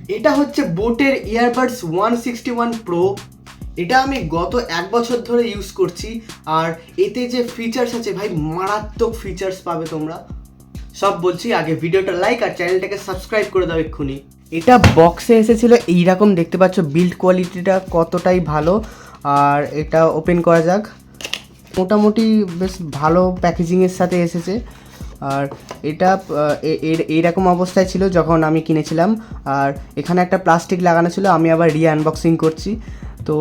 এটা হচ্ছে বোটের ইয়ারবাডস 161 প্রো। এটা আমি গত 1 বছর ধরে ইউজ করছি, আর এতে যে ফিচার্স আছে ভাই, মারাত্মক ফিচার্স পাবে তোমরা। সব বলছি, আগে ভিডিওটা লাইক আর চ্যানেলটাকে সাবস্ক্রাইব করে দাও এক্ষুনি। এটা বক্সে এসেছিল এইরকম, দেখতে পাচ্ছ বিল্ড কোয়ালিটিটা কতটাই ভালো। আর এটা ওপেন করা যাক। মোটামুটি বেশ ভালো প্যাকেজিংয়ের সাথে এসেছে। আর এটা এইরকম অবস্থায় ছিল যখন আমি কিনেছিলাম। আর এখানে একটা প্লাস্টিক লাগানো ছিল, আমি আবার আনবক্সিং করছি। তো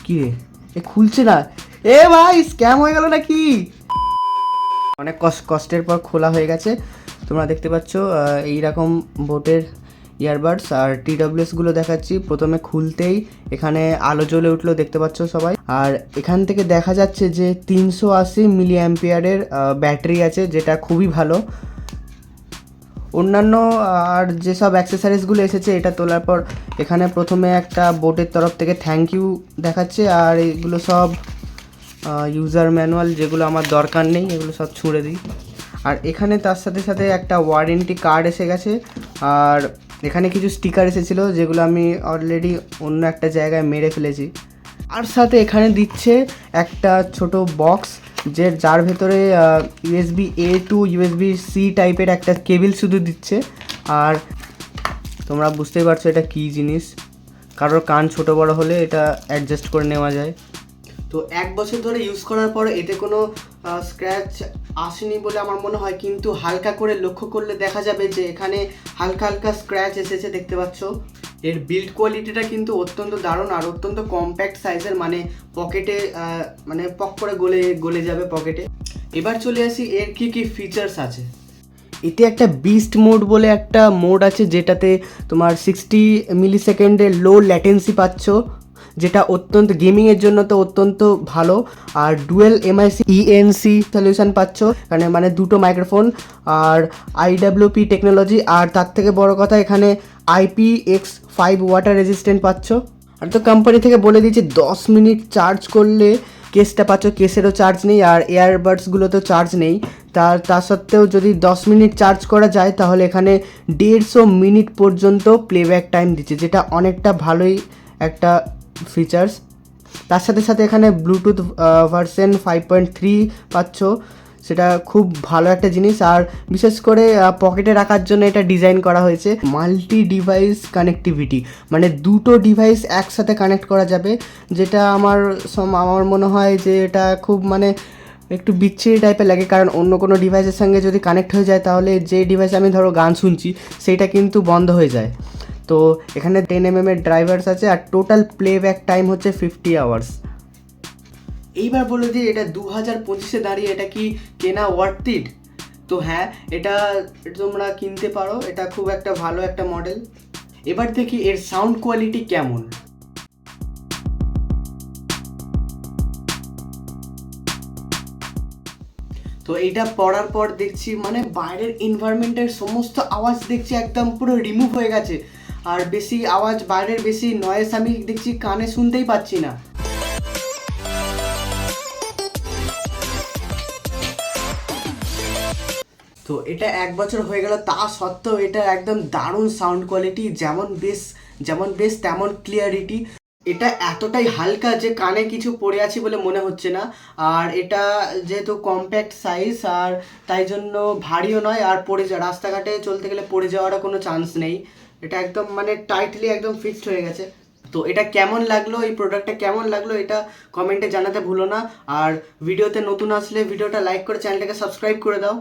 কী রে, এ খুলছে না। এ ভাই, স্ক্যাম হয়ে গেল নাকি? অনেক কষ্টের পর খোলা হয়ে গেছে। তোমরা দেখতে পাচ্ছ এইরকম বোটের ইয়ারবাডস আর TWSগুলো দেখাচ্ছি। প্রথমে খুলতেই এখানে আলো জ্বলে উঠলো, দেখতে পাচ্ছ সবাই। আর এখান থেকে দেখা যাচ্ছে যে 380 মিলি অ্যাম্পিয়ারের ব্যাটারি আছে, যেটা খুবই ভালো। অন্যান্য আর যেসব অ্যাক্সেসারিজগুলো এসেছে এটা তোলার পর এখানে প্রথমে একটা বোটের তরফ থেকে থ্যাংক ইউ দেখাচ্ছে। আর এগুলো সব ইউজার ম্যানুয়াল, যেগুলো আমার দরকার নেই, এগুলো সব ছুঁড়ে দিই। আর এখানে তার সাথে সাথে একটা ওয়ারেন্টি কার্ড এসে গেছে। আর এখানে কিছু স্টিকার এসেছিলো, যেগুলো আমি অলরেডি অন্য একটা জায়গায় মেরে ফেলেছি। আর সাথে এখানে দিচ্ছে একটা ছোট বক্স, যার ভেতরে USB-A to USB-C টাইপের একটা কেবিল শুধু দিচ্ছে। আর তোমরা বুঝতেই পারছো এটা কী জিনিস। কারোর কান ছোট বড় হলে এটা অ্যাডজাস্ট করে নেওয়া যায়। তো 1 বছর ধরে ইউজ করার পর এতে কোনো স্ক্র্যাচ আসেনি বলে আমার মনে হয়, কিন্তু হালকা করে লক্ষ্য করলে দেখা যাবে যে এখানে হালকা হালকা স্ক্র্যাচ এসেছে, দেখতে পাচ্ছ। এর বিল্ড কোয়ালিটিটা কিন্তু অত্যন্ত দারুণ আর অত্যন্ত কম্প্যাক্ট সাইজের, মানে পকেটে মানে পক করে গলে যাবে পকেটে। এবার চলে আসি এর কী কী ফিচার্স আছে। এতে একটা বিস্ট মোড বলে একটা মোড আছে, যেটাতে তোমার 60 মিলি সেকেন্ডের লো ল্যাটেন্সি পাচ্ছ, যেটা অত্যন্ত গেমিংয়ের জন্য তো অত্যন্ত ভালো। আর ডুয়েল MIC ENC সলিউশন পাচ্ছ, মানে দুটো মাইক্রোফোন আর IWP টেকনোলজি। আর তার থেকে বড় কথা, এখানে IPX5 ওয়াটার রেজিস্ট্যান্ট পাচ্ছ। আর তো কোম্পানি থেকে বলে দিয়েছে 10 মিনিট চার্জ করলে কেসটা পাচ্ছ, কেসেরও চার্জ নেই আর এয়ারবাডসগুলোতেও চার্জ নেই। তা সত্ত্বেও যদি 10 মিনিট চার্জ করা যায় তাহলে এখানে 150 মিনিট পর্যন্ত প্লেব্যাক টাইম দিচ্ছে, যেটা অনেকটা ভালোই একটা ফিচার্স। তার সাথে সাথে এখানে ব্লুটুথ ভার্সন 5.3 পাচ্ছ, সেটা খুব ভালো একটা জিনিস। আর বিশেষ করে পকেটে রাখার জন্য এটা ডিজাইন করা হয়েছে। মাল্টি ডিভাইস কানেক্টিভিটি, মানে দুটো ডিভাইস একসাথে কানেক্ট করা যাবে, যেটা আমার মনে হয় যে এটা খুব মানে একটু বিচ্ছিরি টাইপের লাগে। কারণ অন্য কোনো ডিভাইসের সঙ্গে যদি কানেক্ট হয়ে যায় তাহলে যে ডিভাইসে আমি ধরো গান শুনছি সেইটা কিন্তু বন্ধ হয়ে যায়। তো এখানে 10mm এর ড্রাইভার্স আছে আর টোটাল প্লেব্যাক টাইম হচ্ছে 50 আওয়ার্স। এইবার বলে দিই, এটা 2025-এ দাঁড়িয়ে এটা কি কেনা ওয়ার্থ ইট? তো হ্যাঁ, এটা তোমরা কিনতে পারো, এটা খুব একটা ভালো একটা মডেল। এবার দেখি এর সাউন্ড কোয়ালিটি কেমন। তো এইটা পড়ার পর দেখছি মানে বাইরের এনভায়রনমেন্টের সমস্ত আওয়াজ দেখছি একদম পুরো রিমুভ হয়ে গেছে। আর বেশি আওয়াজ, বাইরের বেশি নয়েজ আমি দেখছি কানে শুনতেই পাচ্ছি না। তো এটা 1 বছর হয়ে গেল, তা সত্ত্বেও এটা একদম দারুণ সাউন্ড কোয়ালিটি, যেমন বেস তেমন ক্লিয়ারিটি। এটা এতটাই হালকা যে কানে কিছু পড়ে আছে বলে মনে হচ্ছে না। আর এটা যেহেতু কম্প্যাক্ট সাইজ, আর তাই জন্য ভারীও নয়, আর রাস্তাঘাটে চলতে গেলে পড়ে যাওয়ারও কোনো চান্স নেই। এটা একদম মানে টাইটলি একদম ফিক্সড হয়ে গেছে। তো এটা কেমন লাগলো, এই প্রোডাক্টটা কেমন লাগলো, এটা কমেন্টে জানাতে ভুলো না। আর ভিডিওতে নতুন আসলে ভিডিওটা লাইক করে চ্যানেলটাকে সাবস্ক্রাইব করে দাও।